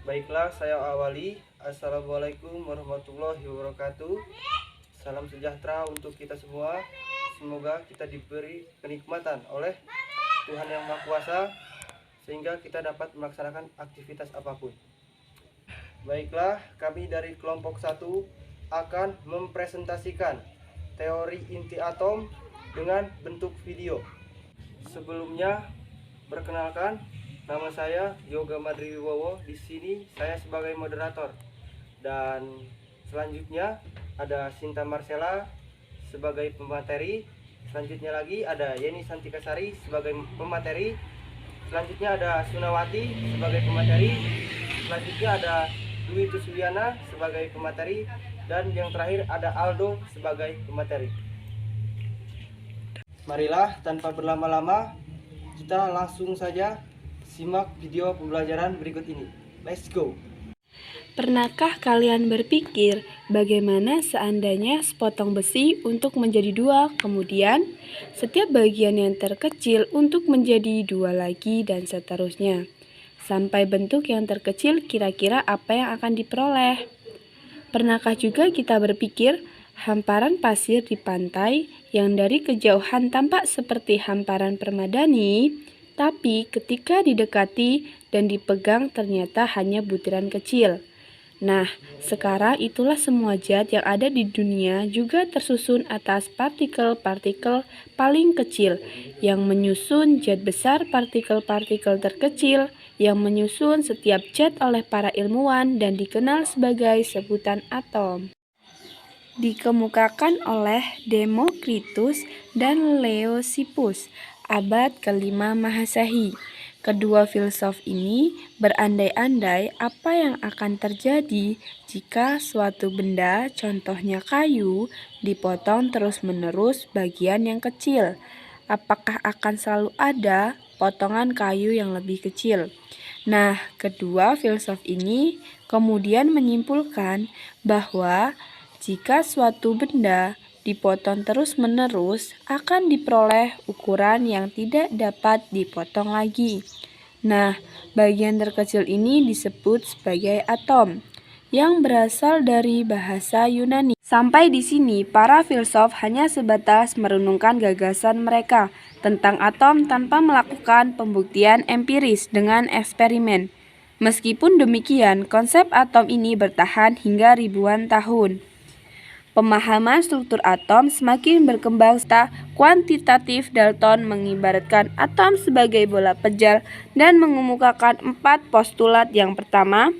Baiklah, saya awali. Assalamualaikum warahmatullahi wabarakatuh. Salam sejahtera untuk kita semua. Semoga kita diberi kenikmatan oleh Tuhan Yang Maha Kuasa sehingga kita dapat melaksanakan aktivitas apapun. Baiklah, kami dari kelompok 1 akan mempresentasikan teori inti atom dengan bentuk video. Sebelumnya, perkenalkan, nama saya Yoga Madri Wibowo. Di sini saya sebagai moderator. Dan selanjutnya ada Sinta Marcella sebagai pemateri. Selanjutnya lagi ada Yeni Santikasari sebagai pemateri. Selanjutnya ada Sunawati sebagai pemateri. Selanjutnya ada Dwi Tusuyana sebagai pemateri. Dan yang terakhir ada Aldo sebagai pemateri. Marilah tanpa berlama-lama kita langsung saja simak video pembelajaran berikut ini. Let's go. Pernahkah kalian berpikir bagaimana seandainya sepotong besi untuk menjadi dua, kemudian setiap bagian yang terkecil untuk menjadi dua lagi dan seterusnya? Sampai bentuk yang terkecil kira-kira apa yang akan diperoleh? Pernahkah juga kita berpikir hamparan pasir di pantai yang dari kejauhan tampak seperti hamparan permadani, tapi ketika didekati dan dipegang ternyata hanya butiran kecil? Nah, sekarang itulah semua zat yang ada di dunia juga tersusun atas partikel-partikel paling kecil yang menyusun zat besar partikel-partikel terkecil yang menyusun setiap zat oleh para ilmuwan dan dikenal sebagai sebutan atom. Dikemukakan oleh Demokritus dan Leucippus abad ke-5 Masehi. Kedua filsuf ini berandai-andai apa yang akan terjadi jika suatu benda, contohnya kayu, dipotong terus-menerus bagian yang kecil. Apakah akan selalu ada potongan kayu yang lebih kecil? Nah, kedua filsuf ini kemudian menyimpulkan bahwa jika suatu benda dipotong terus-menerus, akan diperoleh ukuran yang tidak dapat dipotong lagi. Nah, bagian terkecil ini disebut sebagai atom, yang berasal dari bahasa Yunani. Sampai di sini, para filsuf hanya sebatas merenungkan gagasan mereka tentang atom tanpa melakukan pembuktian empiris dengan eksperimen. Meskipun demikian, konsep atom ini bertahan hingga ribuan tahun. Pemahaman struktur atom semakin berkembang secara kuantitatif. Dalton mengibaratkan atom sebagai bola pejal dan mengemukakan 4 postulat. Yang pertama,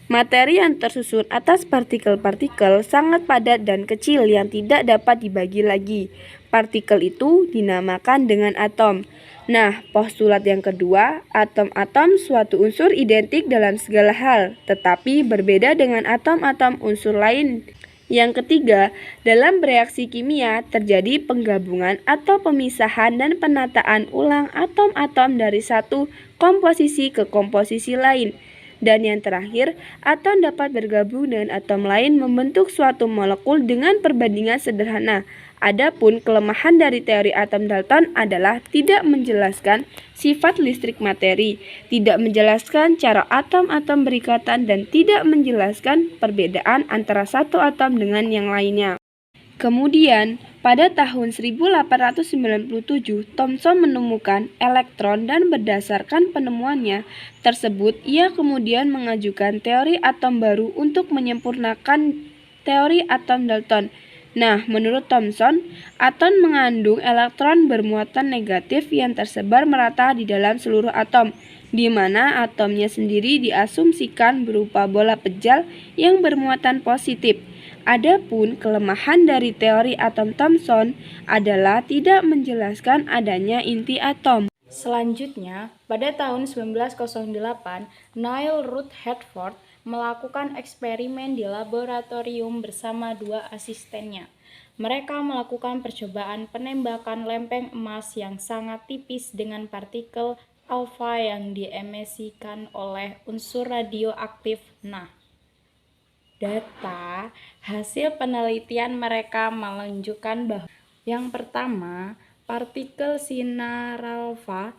materi yang tersusun atas partikel-partikel sangat padat dan kecil yang tidak dapat dibagi lagi. Partikel itu dinamakan dengan atom. Nah, postulat yang kedua, atom-atom suatu unsur identik dalam segala hal, tetapi berbeda dengan atom-atom unsur lain. Yang ketiga, dalam bereaksi kimia terjadi penggabungan atau pemisahan dan penataan ulang atom-atom dari satu komposisi ke komposisi lain. Dan yang terakhir, atom dapat bergabung dengan atom lain membentuk suatu molekul dengan perbandingan sederhana. Adapun kelemahan dari teori atom Dalton adalah tidak menjelaskan sifat listrik materi, tidak menjelaskan cara atom-atom berikatan, dan tidak menjelaskan perbedaan antara satu atom dengan yang lainnya. Kemudian, pada tahun 1897, Thomson menemukan elektron dan berdasarkan penemuannya tersebut, ia kemudian mengajukan teori atom baru untuk menyempurnakan teori atom Dalton. Nah, menurut Thomson, atom mengandung elektron bermuatan negatif yang tersebar merata di dalam seluruh atom, di mana atomnya sendiri diasumsikan berupa bola pejal yang bermuatan positif. Adapun kelemahan dari teori atom Thomson adalah tidak menjelaskan adanya inti atom. Selanjutnya, pada tahun 1908, Neil Rutherford melakukan eksperimen di laboratorium bersama dua asistennya. Mereka melakukan percobaan penembakan lempeng emas yang sangat tipis dengan partikel alfa yang diemisikan oleh unsur radioaktif. Nah, data hasil penelitian mereka menunjukkan bahwa yang pertama, partikel sinar alfa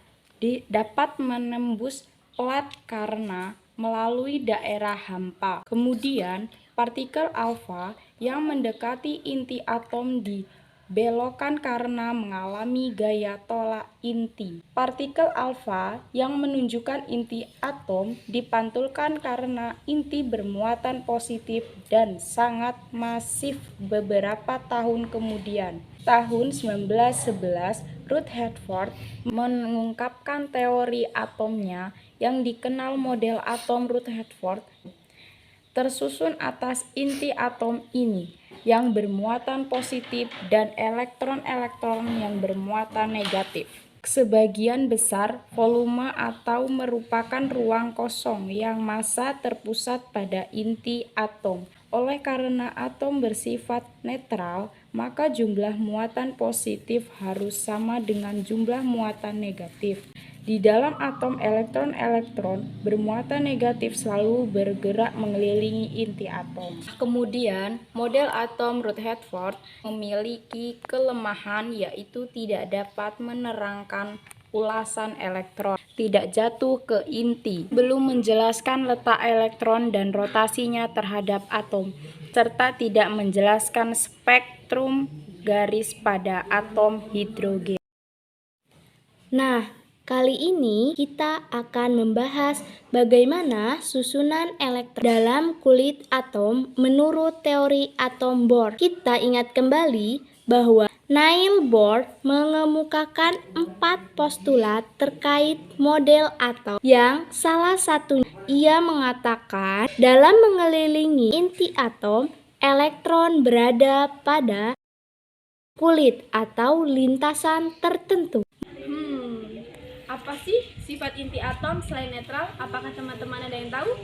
dapat menembus plat karena melalui daerah hampa. Kemudian, partikel alfa yang mendekati inti atom dibelokkan karena mengalami gaya tolak inti. Partikel alfa yang menunjukkan inti atom dipantulkan karena inti bermuatan positif dan sangat masif beberapa tahun kemudian. Tahun 1911, Rutherford mengungkapkan teori atomnya yang dikenal model atom Rutherford, tersusun atas inti atom ini yang bermuatan positif dan elektron-elektron yang bermuatan negatif. Sebagian besar volume atau merupakan ruang kosong yang massa terpusat pada inti atom. Oleh karena atom bersifat netral, maka jumlah muatan positif harus sama dengan jumlah muatan negatif. Di dalam atom, elektron-elektron bermuatan negatif selalu bergerak mengelilingi inti atom. Kemudian, model atom Rutherford memiliki kelemahan yaitu tidak dapat menerangkan ulasan elektron, tidak jatuh ke inti, belum menjelaskan letak elektron dan rotasinya terhadap atom, serta tidak menjelaskan spektrum garis pada atom hidrogen. Nah, kali ini kita akan membahas bagaimana susunan elektron dalam kulit atom menurut teori atom Bohr. Kita ingat kembali bahwa Niels Bohr mengemukakan 4 postulat terkait model atom yang salah satunya ia mengatakan dalam mengelilingi inti atom, elektron berada pada kulit atau lintasan tertentu. Apa sih sifat inti atom selain netral? Apakah teman-teman ada yang tahu?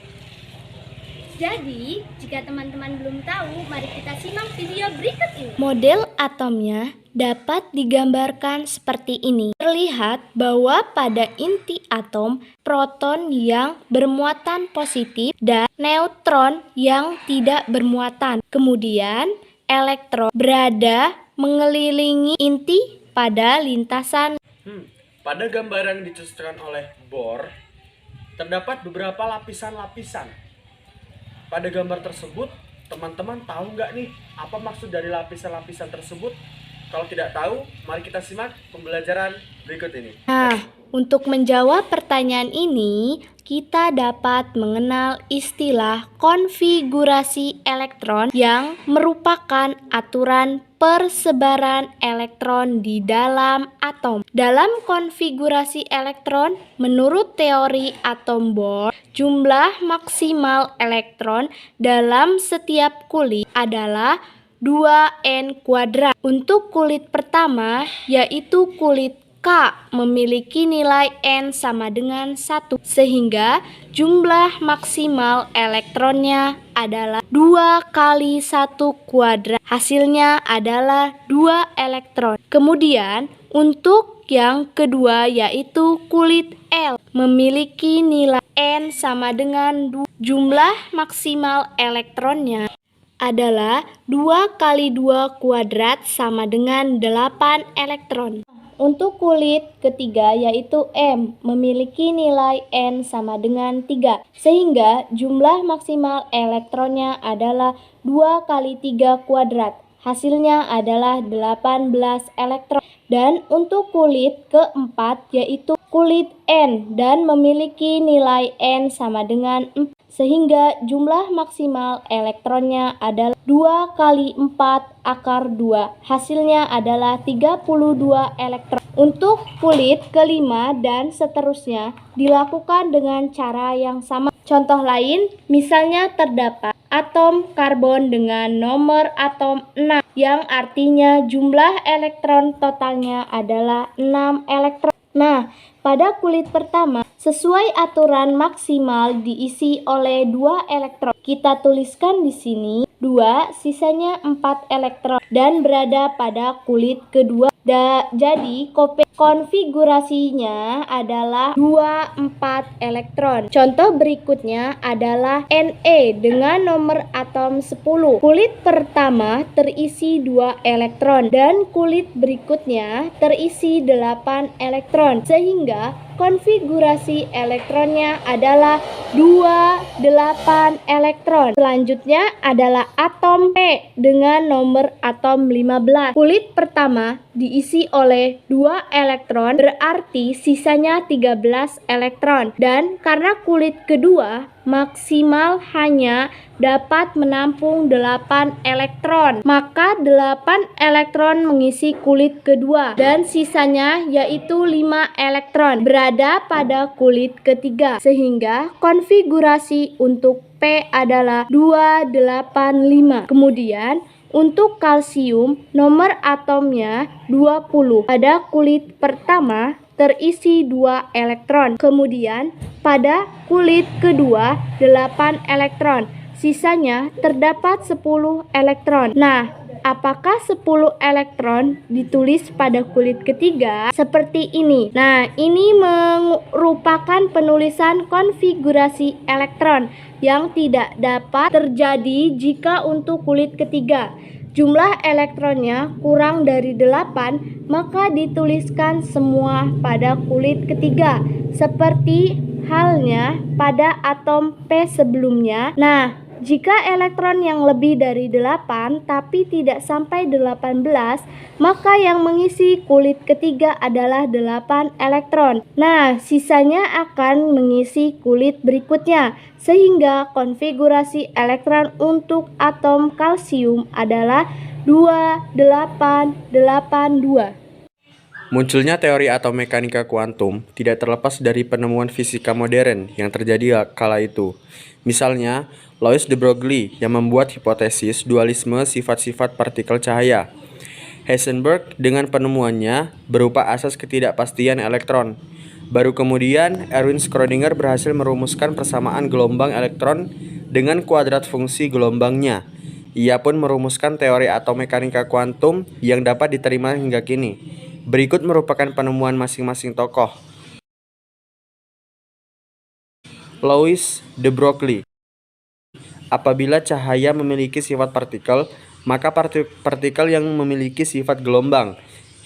Jadi, jika teman-teman belum tahu, mari kita simak video berikut ini. Model atomnya dapat digambarkan seperti ini. Terlihat bahwa pada inti atom, proton yang bermuatan positif dan neutron yang tidak bermuatan. Kemudian, elektron berada mengelilingi inti pada lintasan. Pada gambaran yang dicetuskan oleh Bohr, terdapat beberapa lapisan-lapisan. Pada gambar tersebut, teman-teman tahu nggak nih apa maksud dari lapisan-lapisan tersebut? Kalau tidak tahu, mari kita simak pembelajaran berikut ini. Nah, untuk menjawab pertanyaan ini, kita dapat mengenal istilah konfigurasi elektron yang merupakan aturan persebaran elektron di dalam atom. Dalam konfigurasi elektron, menurut teori atom Bohr, jumlah maksimal elektron dalam setiap kulit adalah 2n². Untuk kulit pertama, yaitu kulit K, memiliki nilai N sama dengan 1, sehingga jumlah maksimal elektronnya adalah 2 kali 1². Hasilnya adalah 2 elektron. Kemudian, untuk yang kedua yaitu kulit L, memiliki nilai N sama dengan 2. Jumlah maksimal elektronnya adalah 2 kali 2² sama dengan 8 elektron. Untuk kulit ketiga yaitu M, memiliki nilai N sama dengan 3, sehingga jumlah maksimal elektronnya adalah 2 kali 3². Hasilnya adalah 18 elektron. Dan untuk kulit keempat yaitu kulit N dan memiliki nilai N sama dengan 4, sehingga jumlah maksimal elektronnya adalah 2 kali 4². Hasilnya adalah 32 elektron. Untuk kulit kelima dan seterusnya dilakukan dengan cara yang sama. Contoh lain, misalnya terdapat atom karbon dengan nomor atom 6, yang artinya jumlah elektron totalnya adalah 6 elektron. Nah, pada kulit pertama, sesuai aturan maksimal diisi oleh 2 elektron. Kita tuliskan di sini 2, sisanya 4 elektron dan berada pada kulit kedua. Jadi konfigurasinya adalah 24 elektron. Contoh berikutnya adalah Na dengan nomor atom 10. Kulit pertama terisi 2 elektron dan kulit berikutnya terisi 8 elektron, sehingga konfigurasi elektronnya adalah 28 elektron. Selanjutnya adalah atom P dengan nomor atom 15. Kulit pertama diisi oleh 2 elektron, berarti sisanya 13 elektron. Dan karena kulit kedua maksimal hanya dapat menampung 8 elektron, maka 8 elektron mengisi kulit kedua dan sisanya yaitu 5 elektron berada pada kulit ketiga, sehingga konfigurasi untuk P adalah 285. Kemudian untuk kalsium, nomor atomnya 20. Pada kulit pertama terisi 2 elektron. Kemudian pada kulit kedua 8 elektron. Sisanya terdapat 10 elektron. Nah, apakah 10 elektron ditulis pada kulit ketiga? Seperti ini. Nah, ini merupakan penulisan konfigurasi elektron yang tidak dapat terjadi jika untuk kulit ketiga jumlah elektronnya kurang dari 8, maka dituliskan semua pada kulit ketiga, seperti halnya pada atom P sebelumnya. Nah, jika elektron yang lebih dari 8 tapi tidak sampai 18, maka yang mengisi kulit ketiga adalah 8 elektron. Nah, sisanya akan mengisi kulit berikutnya, sehingga konfigurasi elektron untuk atom kalsium adalah 2882. Munculnya teori atom mekanika kuantum tidak terlepas dari penemuan fisika modern yang terjadi kala itu. Misalnya, Louis de Broglie yang membuat hipotesis dualisme sifat-sifat partikel cahaya. Heisenberg dengan penemuannya berupa asas ketidakpastian elektron. Baru kemudian, Erwin Schrödinger berhasil merumuskan persamaan gelombang elektron dengan kuadrat fungsi gelombangnya. Ia pun merumuskan teori atom mekanika kuantum yang dapat diterima hingga kini. Berikut merupakan penemuan masing-masing tokoh. Louis de Broglie. Apabila cahaya memiliki sifat partikel, maka partikel yang memiliki sifat gelombang.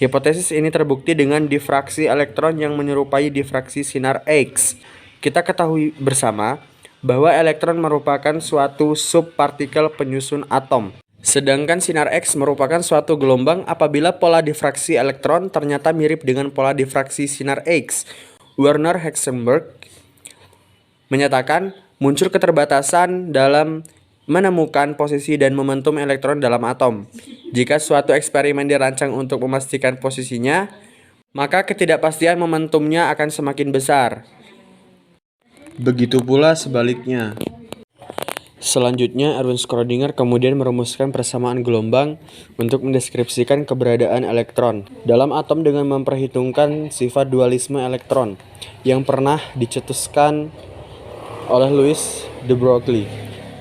Hipotesis ini terbukti dengan difraksi elektron yang menyerupai difraksi sinar X. Kita ketahui bersama bahwa elektron merupakan suatu subpartikel penyusun atom. Sedangkan sinar X merupakan suatu gelombang apabila pola difraksi elektron ternyata mirip dengan pola difraksi sinar X. Werner Heisenberg menyatakan muncul keterbatasan dalam menemukan posisi dan momentum elektron dalam atom. Jika suatu eksperimen dirancang untuk memastikan posisinya, maka ketidakpastian momentumnya akan semakin besar. Begitu pula sebaliknya. Selanjutnya, Erwin Schrödinger kemudian merumuskan persamaan gelombang untuk mendeskripsikan keberadaan elektron dalam atom dengan memperhitungkan sifat dualisme elektron yang pernah dicetuskan oleh Louis de Broglie.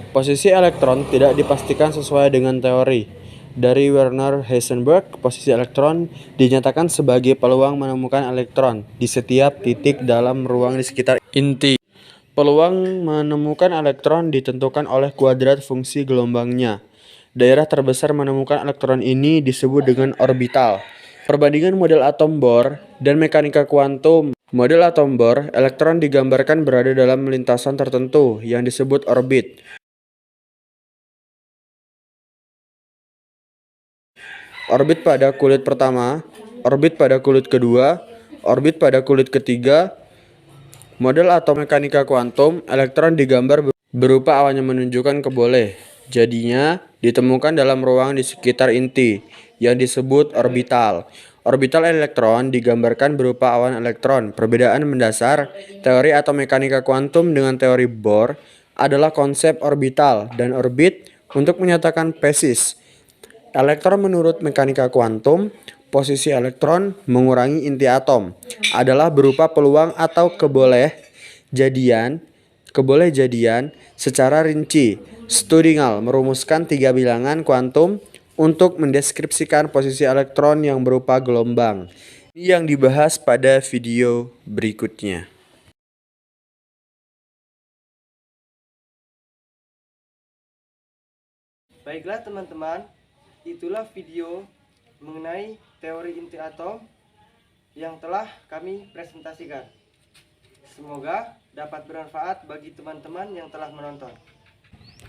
Posisi elektron tidak dipastikan sesuai dengan teori. Dari Werner Heisenberg, posisi elektron dinyatakan sebagai peluang menemukan elektron di setiap titik dalam ruang di sekitar inti. Peluang menemukan elektron ditentukan oleh kuadrat fungsi gelombangnya. Daerah terbesar menemukan elektron ini disebut dengan orbital. Perbandingan model atom Bohr dan mekanika kuantum. Model atom Bohr, elektron digambarkan berada dalam lintasan tertentu yang disebut orbit. Orbit pada kulit pertama, orbit pada kulit kedua, orbit pada kulit ketiga. Model atom mekanika kuantum, elektron digambar berupa awan yang menunjukkan keboleh. Jadinya ditemukan dalam ruang di sekitar inti yang disebut orbital. Orbital elektron digambarkan berupa awan elektron. Perbedaan mendasar teori atom mekanika kuantum dengan teori Bohr adalah konsep orbital dan orbit untuk menyatakan spesis. Elektron menurut mekanika kuantum, posisi elektron mengurangi inti atom adalah berupa peluang atau keboleh jadian secara rinci. Schrödinger merumuskan 3 bilangan kuantum untuk mendeskripsikan posisi elektron yang berupa gelombang. yang dibahas pada video berikutnya. Baiklah teman-teman, itulah video mengenai teori inti atom yang telah kami presentasikan. Semoga dapat bermanfaat bagi teman-teman yang telah menonton.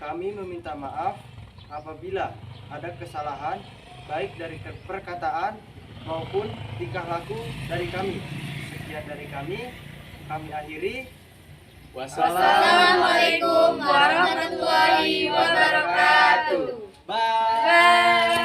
Kami meminta maaf apabila ada kesalahan baik dari perkataan maupun tingkah laku dari kami. Sekian dari kami akhiri. Wassalamualaikum warahmatullahi wabarakatuh. Bye.